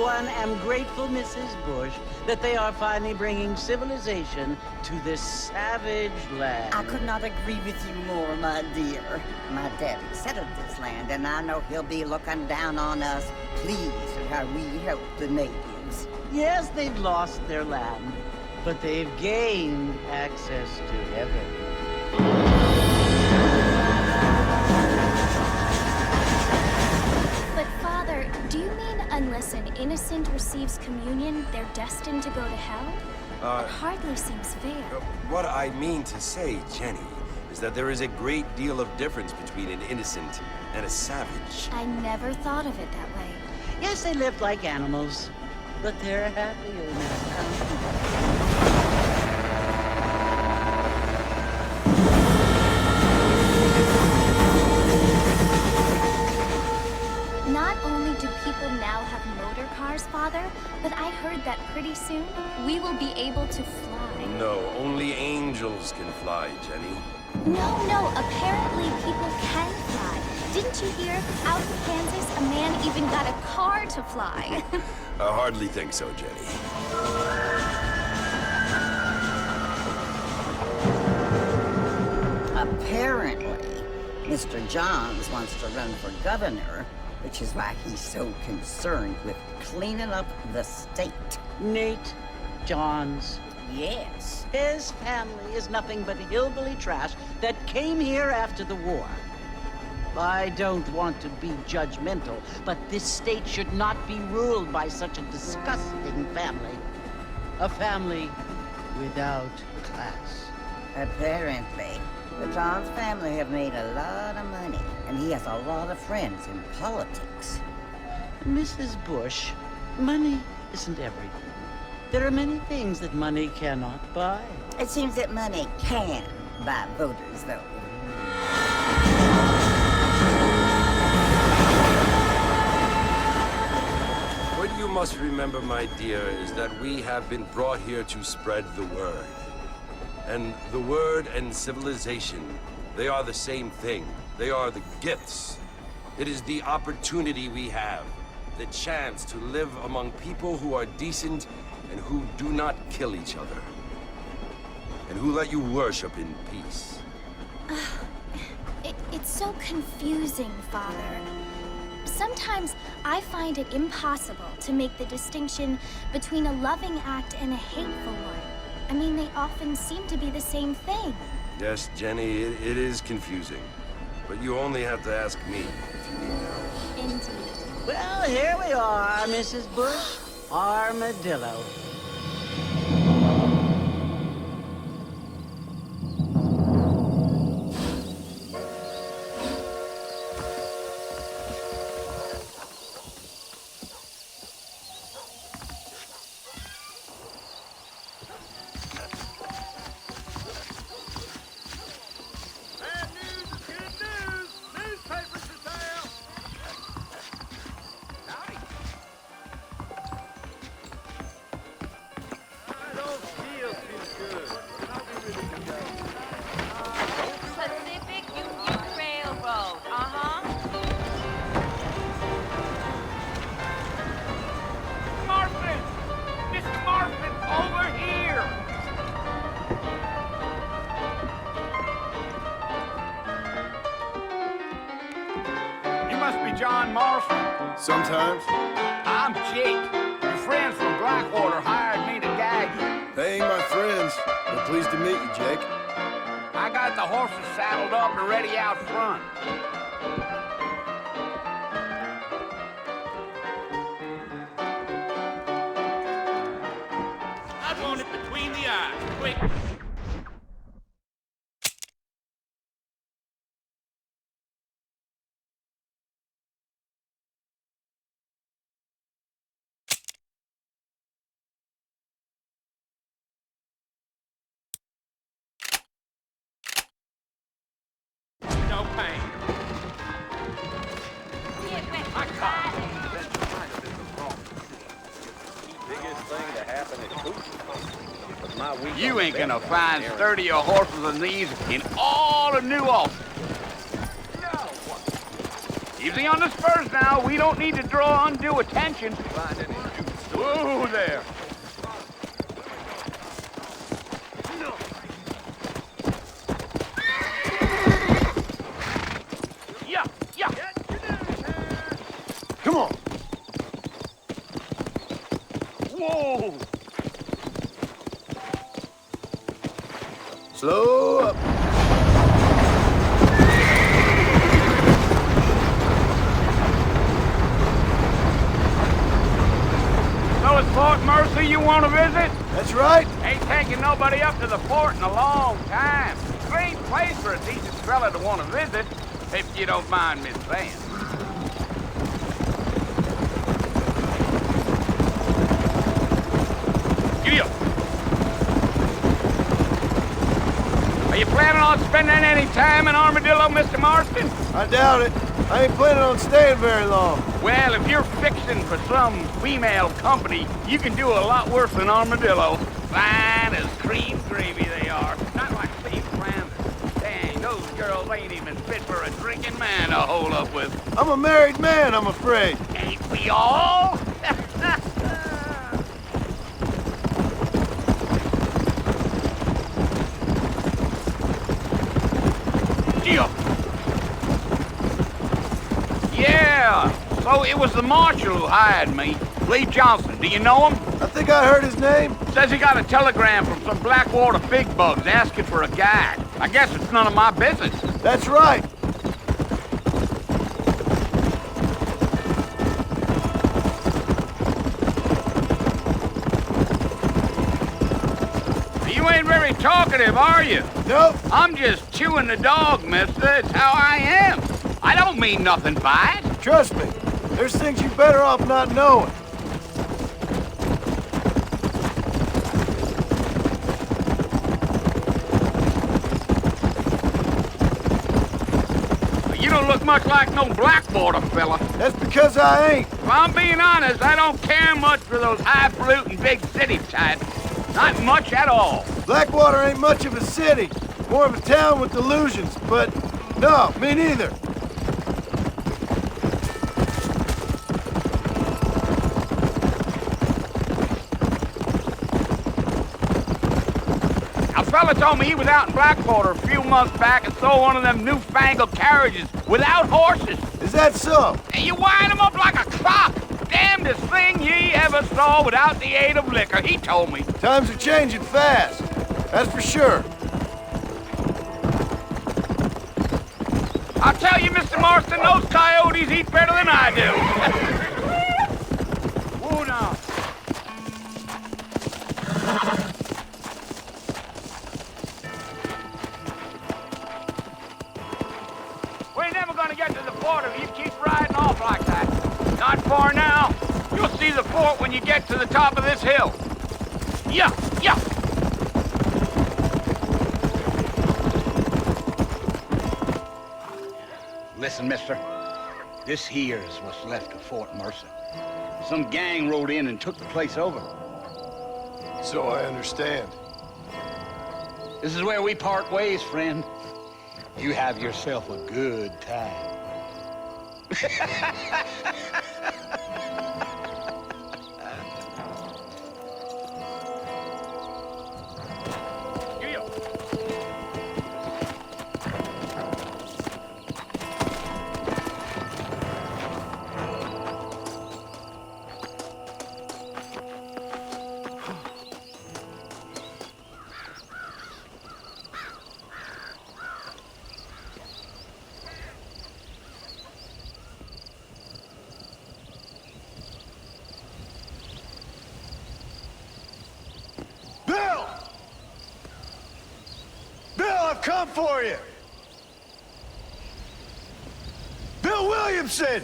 one, am grateful, Mrs. Bush, that they are finally bringing civilization to this savage land. I could not agree with you more, my dear. My daddy settled this land, and I know he'll be looking down on us, pleased at how we help the natives. Yes, they've lost their land, but they've gained access to heaven. But Father, do you mean unless an innocent receives communion, they're destined to go to hell? It hardly seems fair. What I mean to say, Jenny, is that there is a great deal of difference between an innocent and a savage. I never thought of it that way. Yes, they lived like animals, but they're happier now. Not only do people now have motor cars, Father, but I heard that pretty soon we will be able to fly. No, only angels can fly, Jenny. No, apparently people can fly. Didn't you hear? Out in Kansas, a man even got a car to fly. I hardly think so, Jenny. Apparently, Mr. Johns wants to run for governor, which is why he's so concerned with cleaning up the state. Nate Johns. Yes. His family is nothing but hillbilly trash that came here after the war. I don't want to be judgmental, but this state should not be ruled by such a disgusting family. A family without class. Apparently, the Johns family have made a lot of money, and he has a lot of friends in politics. Mrs. Bush, money isn't everything. There are many things that money cannot buy. It seems that money can buy voters, though. What you must remember, my dear, is that we have been brought here to spread the word. And the word and civilization, they are the same thing. They are the gifts. It is the opportunity we have, the chance to live among people who are decent and who do not kill each other, and who let you worship in peace. It's so confusing, Father. Sometimes I find it impossible to make the distinction between a loving act and a hateful one. I mean, they often seem to be the same thing. Yes, Jenny, it is confusing. But you only have to ask me if you need help. Indeed. Well, here we are, Mrs. Bush. Armadillo. John Marston? Sometimes. I'm Jake. Your friends from Blackwater hired me to gag you. They ain't my friends, but pleased to meet you, Jake. I got the horses saddled up and ready out front. I want it between the eyes, quick. No pain. My God. Biggest thing to happen at Cooper. You ain't gonna find sturdier horses than these in all of New Ulster. Easy on the spurs now. We don't need to draw undue attention. Find any Whoa there. Yeah, yeah. Come on. Whoa. Slow up. So it's Fort Mercy you want to visit? That's right. Ain't taking nobody up to the fort in a long time. Strange place for a decent fella to want to visit, if you don't mind me saying. Giddy up. Are you planning on spending any time in Armadillo, Mr. Marston? I doubt it. I ain't planning on staying very long. Well, if you're fixing for some female company, you can do a lot worse than Armadillo. Fine as cream gravy they are. Not like Steve Flanders. Dang, those girls ain't even fit for a drinking man to hold up with. I'm a married man, I'm afraid. Ain't we all? Yeah, so it was the marshal who hired me. Lee Johnson, do you know him? I think I heard his name. Says he got a telegram from some Blackwater big bugs asking for a guide. I guess it's none of my business. That's right. You ain't very talkative, are you? Nope. I'm just chewing the dog, mister. It's how I am. I don't mean nothing by it. Trust me. There's things you're better off not knowing. You don't look much like no Blackwater fella. That's because I ain't. If I'm being honest, I don't care much for those highfalutin big city types. Not much at all. Blackwater ain't much of a city. More of a town with illusions, but no, me neither. A fella told me he was out in Blackwater a few months back and saw one of them newfangled carriages without horses. Is that so? And you wind them up like a clock. Damnedest thing ye ever saw without the aid of liquor, he told me. Times are changing fast. That's for sure. I'll tell you, Mr. Marston, those coyotes eat better than I do. Whoa now. We're never gonna get to the fort if you keep riding off like that. Not far now. You'll see the fort when you get to the top of this hill. Yeah, yeah. Listen, mister. This here is what's left of Fort Mercy. Some gang rode in and took the place over. So I understand. This is where we part ways, friend. You have yourself a good time. Bill! Bill, I've come for you! Bill Williamson!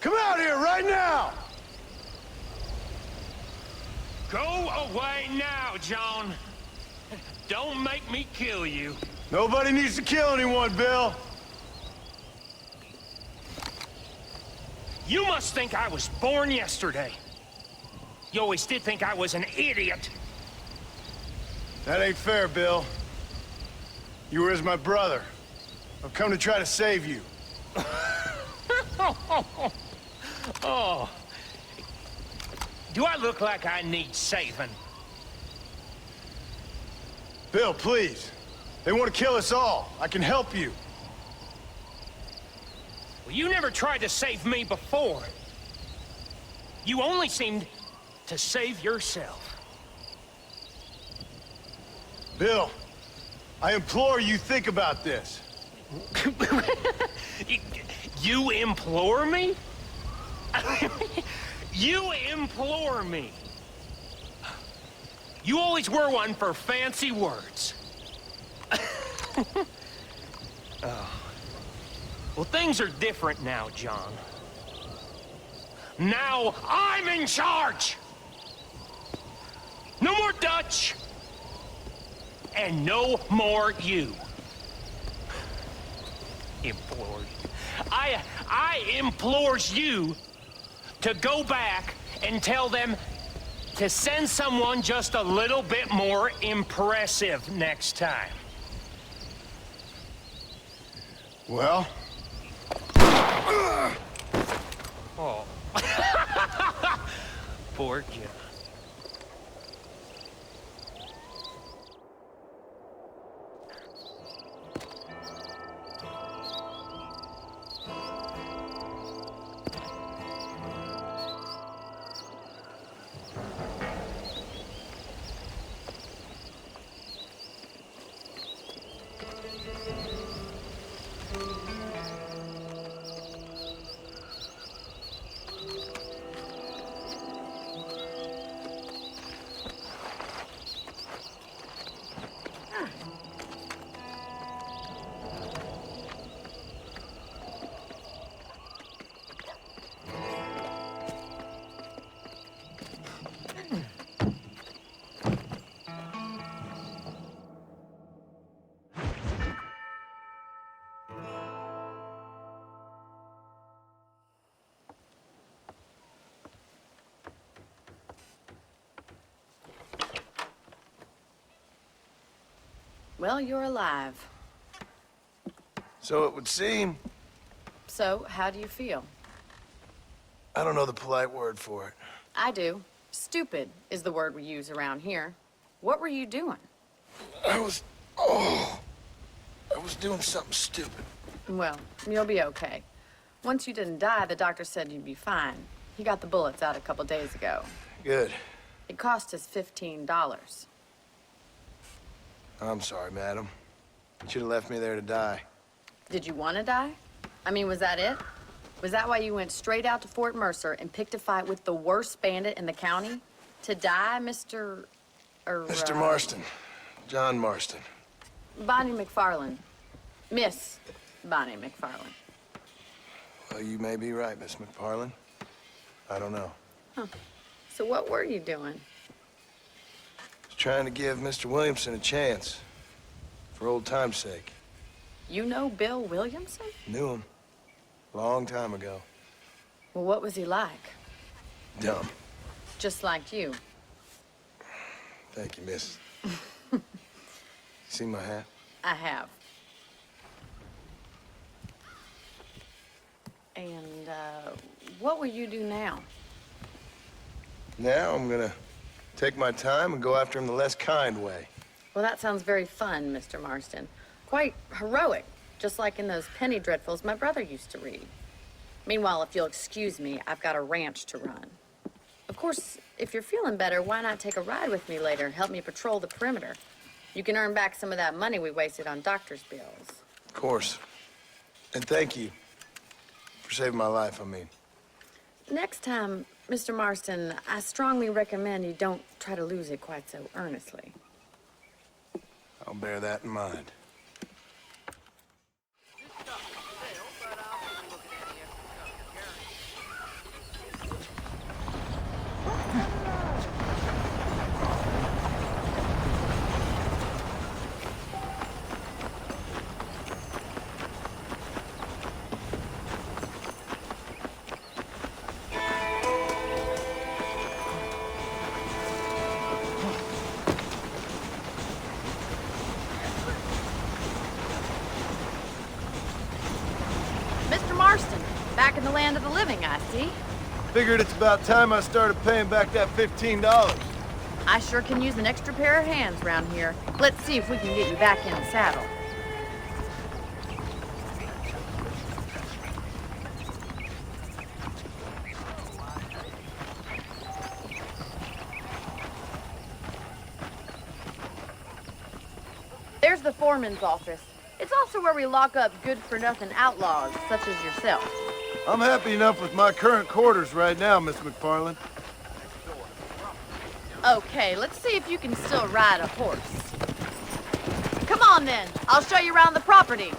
Come out here right now! Go away now, John. Don't make me kill you. Nobody needs to kill anyone, Bill. You must think I was born yesterday. You always did think I was an idiot. That ain't fair, Bill. You were as my brother. I've come to try to save you. Oh. Do I look like I need saving? Bill, please. They want to kill us all. I can help you. Well, you never tried to save me before. You only seemed to save yourself. Bill, I implore you, think about this. You implore me? You implore me. You always were one for fancy words. Oh. Well, things are different now, John. Now I'm in charge! No more Dutch! And no more you. Implores. I implores you to go back and tell them to send someone just a little bit more impressive next time. Well? Oh. Poor John. Well, you're alive. So it would seem. So, how do you feel? I don't know the polite word for it. I do. Stupid is the word we use around here. What were you doing? I was doing something stupid. Well, you'll be okay. Once you didn't die, the doctor said you'd be fine. He got the bullets out a couple days ago. Good. It cost us $15. I'm sorry, madam. You should have left me there to die. Did you want to die? I mean, was that it? Was that why you went straight out to Fort Mercer and picked a fight with the worst bandit in the county? To die, Mr. Mr. Marston. John Marston. Bonnie McFarland. Miss Bonnie McFarland. Well, you may be right, Miss McFarland. I don't know. Huh. So what were you doing? Trying to give Mr. Williamson a chance. For old time's sake. You know Bill Williamson? Knew him. Long time ago. Well, what was he like? Dumb. Just like you. Thank you, miss. See my hat? I have. And, what will you do now? Now I'm gonna take my time and go after him the less kind way. Well, that sounds very fun, Mr. Marston. Quite heroic, just like in those penny dreadfuls my brother used to read. Meanwhile, if you'll excuse me, I've got a ranch to run. Of course, if you're feeling better, why not take a ride with me later and help me patrol the perimeter? You can earn back some of that money we wasted on doctor's bills. Of course. And thank you for saving my life, I mean. Next time, Mr. Marston, I strongly recommend you don't try to lose it quite so earnestly. I'll bear that in mind. Mr. Marston, back in the land of the living, I see. Figured it's about time I started paying back that $15. I sure can use an extra pair of hands around here. Let's see if we can get you back in the saddle. There's the foreman's office. It's also where we lock up good-for-nothing outlaws, such as yourself. I'm happy enough with my current quarters right now, Miss McFarland. Okay, let's see if you can still ride a horse. Come on then, I'll show you around the property.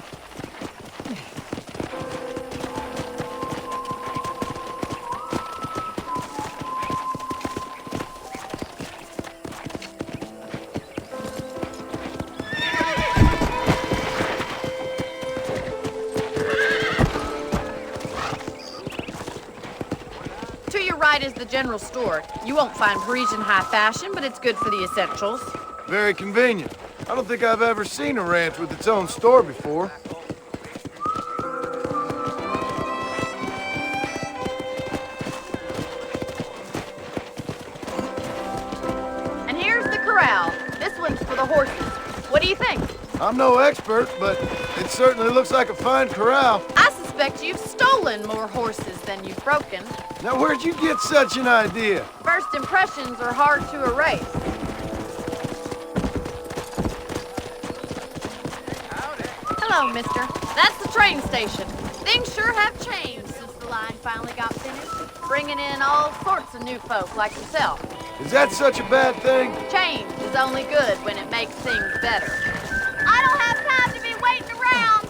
Right is the general store. You won't find Parisian high fashion, but it's good for the essentials. Very convenient. I don't think I've ever seen a ranch with its own store before. And here's the corral. This one's for the horses. What do you think? I'm no expert, but it certainly looks like a fine corral. I suspect you've stolen more horses than you've broken. Now, where'd you get such an idea? First impressions are hard to erase. Hello, mister. That's the train station. Things sure have changed since the line finally got finished, bringing in all sorts of new folk like yourself. Is that such a bad thing? Change is only good when it makes things better. I don't have time to be waiting around.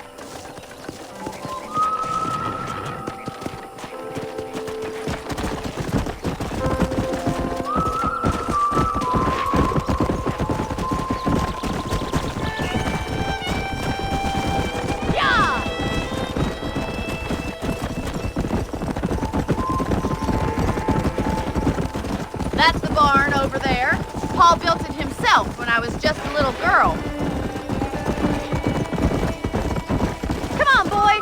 That's the barn over there. Paul built it himself when I was just a little girl. Come on, boy.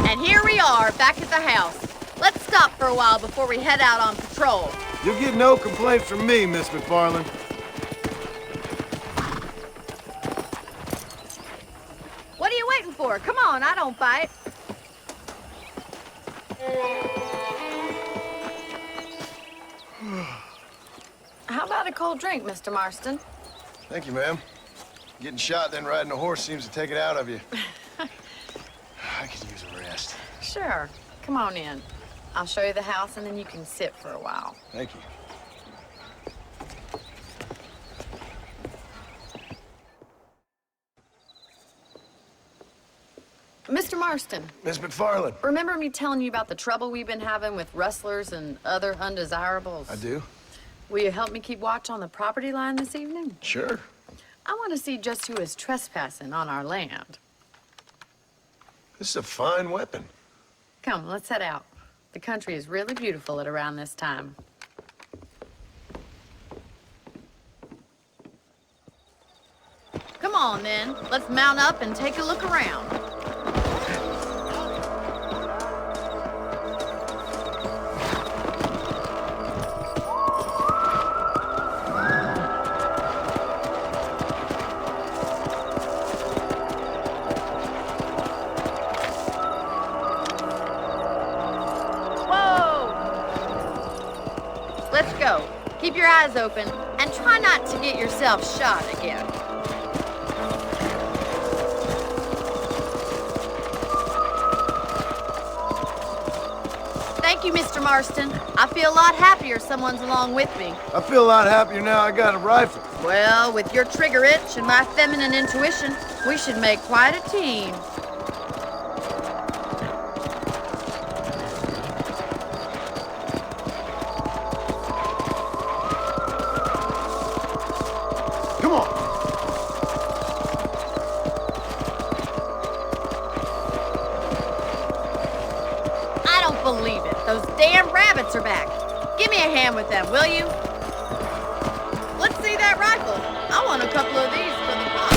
And here we are, back at the house. Let's stop for a while before we head out on patrol. You'll get no complaints from me, Miss McFarland. What are you waiting for? Come on, I don't bite. How about a cold drink, Mr. Marston? Thank you, ma'am. Getting shot, then riding a horse seems to take it out of you. I could use a rest. Sure. Come on in. I'll show you the house, and then you can sit for a while. Thank you. Mr. Marston. Miss McFarland. Remember me telling you about the trouble we've been having with rustlers and other undesirables? I do. Will you help me keep watch on the property line this evening? Sure. I want to see just who is trespassing on our land. This is a fine weapon. Come, let's head out. The country is really beautiful at around this time. Come on, then. Let's mount up and take a look around. Let's go. Keep your eyes open and try not to get yourself shot again. Thank you, Mr. Marston. I feel a lot happier someone's along with me. I feel a lot happier now I got a rifle. Well, with your trigger itch and my feminine intuition, we should make quite a team. Come on. I don't believe it. Those damn rabbits are back. Give me a hand with them, will you? Let's see that rifle. I want a couple of these for the pot.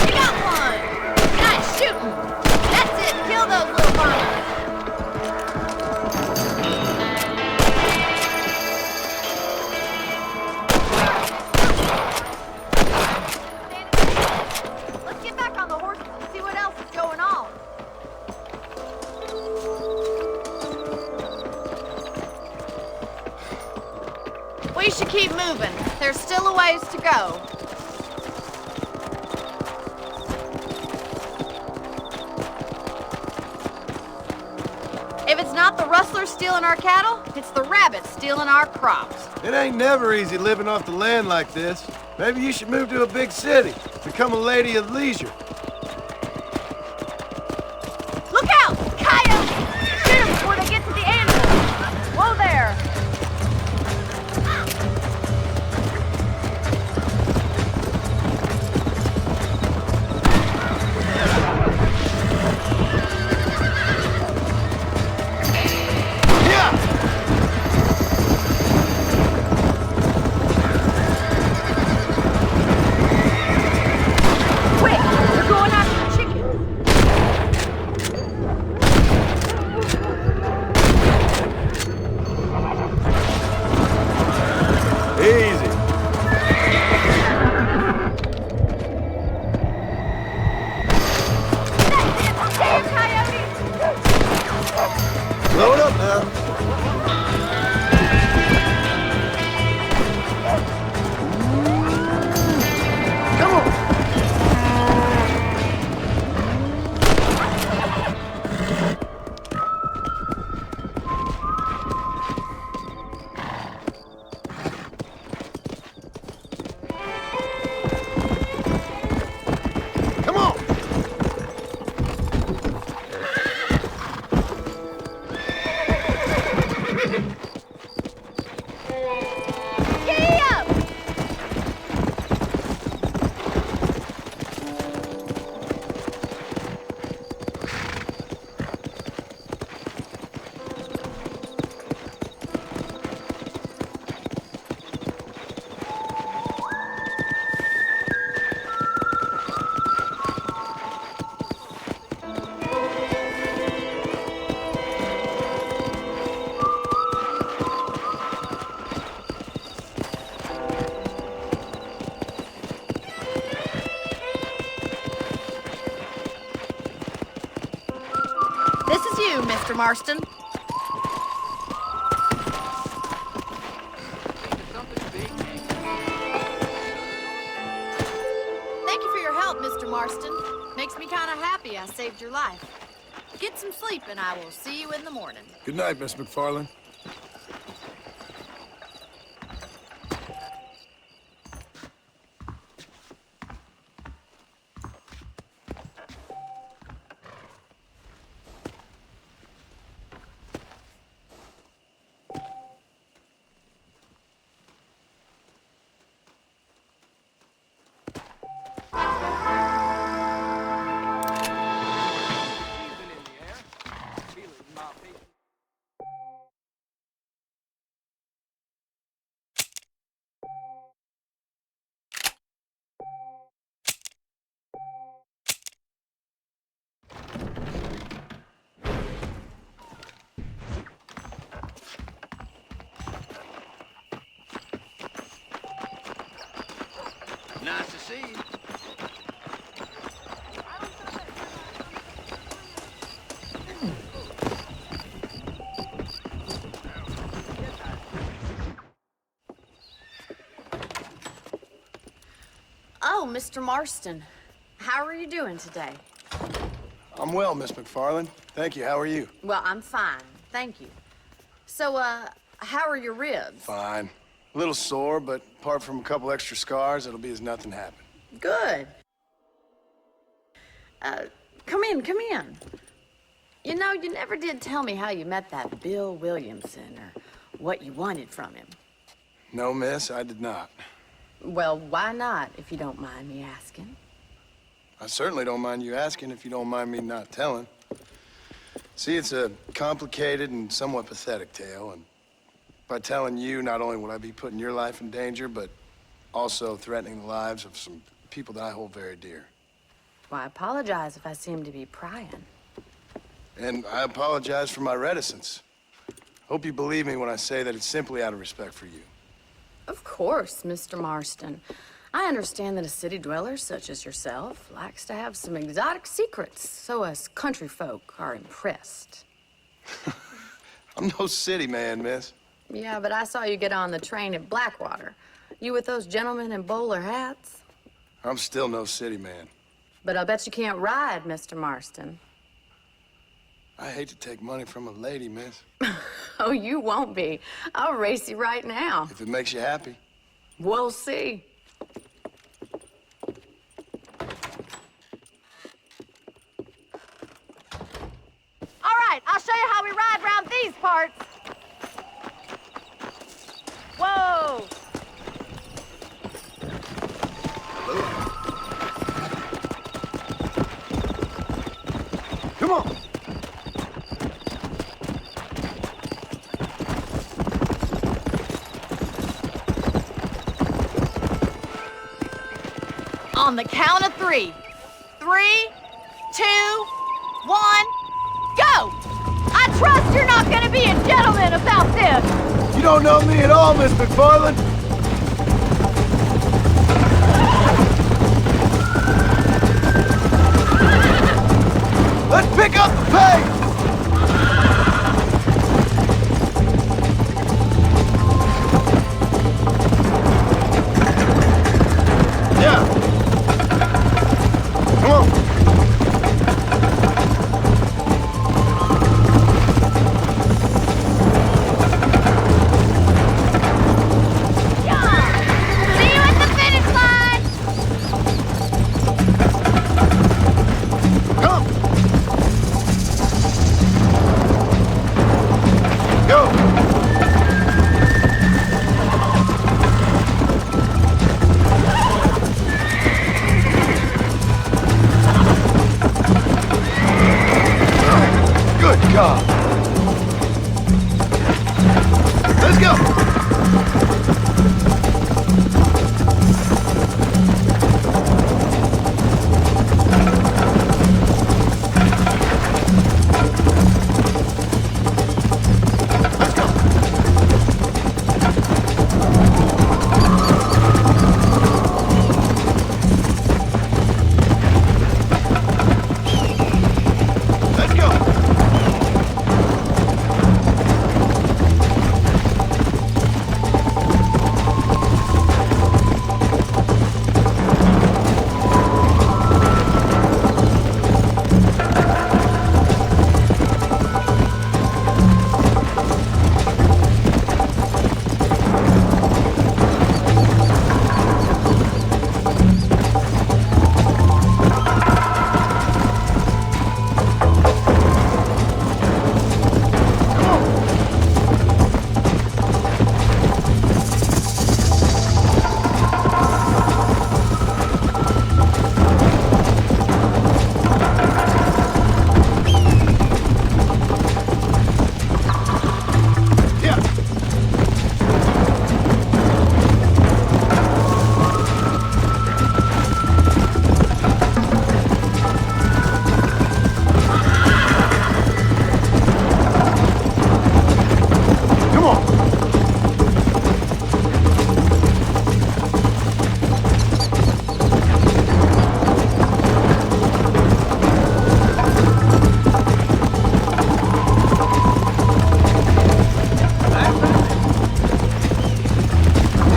You got one. Nice shooting. That's it. Kill those should keep moving. There's still a ways to go. If it's not the rustlers stealing our cattle, it's the rabbits stealing our crops. It ain't never easy living off the land like this. Maybe you should move to a big city. Become a lady of leisure. Look out! Coyotes! Shoot them before they get to the animals! Whoa there! Load up now. Come on. Come on. This is you, Mr. Marston. Thank you for your help, Mr. Marston. Makes me kind of happy I saved your life. Get some sleep and I will see you in the morning. Good night, Miss McFarland. Nice to see you. Oh, Mr. Marston. How are you doing today? I'm well, Miss McFarland. Thank you. How are you? Well, I'm fine. Thank you. So, how are your ribs? Fine. A little sore, but apart from a couple extra scars, it'll be as nothing happened. Good. Come in, come in. You know, you never did tell me how you met that Bill Williamson or what you wanted from him. No, miss, I did not. Well, why not, if you don't mind me asking? I certainly don't mind you asking if you don't mind me not telling. See, it's a complicated and somewhat pathetic tale, and by telling you, not only will I be putting your life in danger, but also threatening the lives of some people that I hold very dear. Well, I apologize if I seem to be prying. And I apologize for my reticence. Hope you believe me when I say that it's simply out of respect for you. Of course, Mr. Marston. I understand that a city dweller such as yourself likes to have some exotic secrets, so us country folk are impressed. I'm no city man, miss. Yeah, but I saw you get on the train at Blackwater. You with those gentlemen in bowler hats? I'm still no city man. But I'll bet you can't ride, Mr. Marston. I hate to take money from a lady, miss. Oh, you won't be. I'll race you right now. If it makes you happy. We'll see. All right, I'll show you how we ride around these parts. Whoa! Come on. On the count of 3. 3, 2, 1, go! I trust you're not gonna be a gentleman about this. You don't know me at all, Miss McFarland. Let's pick up the pace! Yeah. Come on. See you at the finish line! Come. Go. Good God. Let's go. Let's go. Yeah. Come on.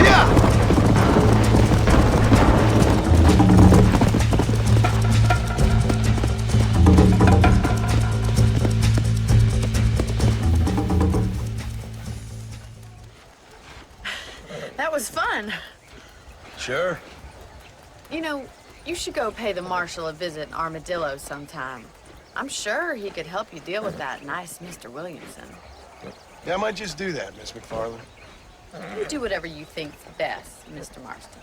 Yeah. That was fun. Sure. You know, you should go pay the marshal a visit in Armadillo sometime. I'm sure he could help you deal with that nice Mr. Williamson. Yeah, I might just do that, Miss McFarland. You do whatever you think's best, Mr. Marston.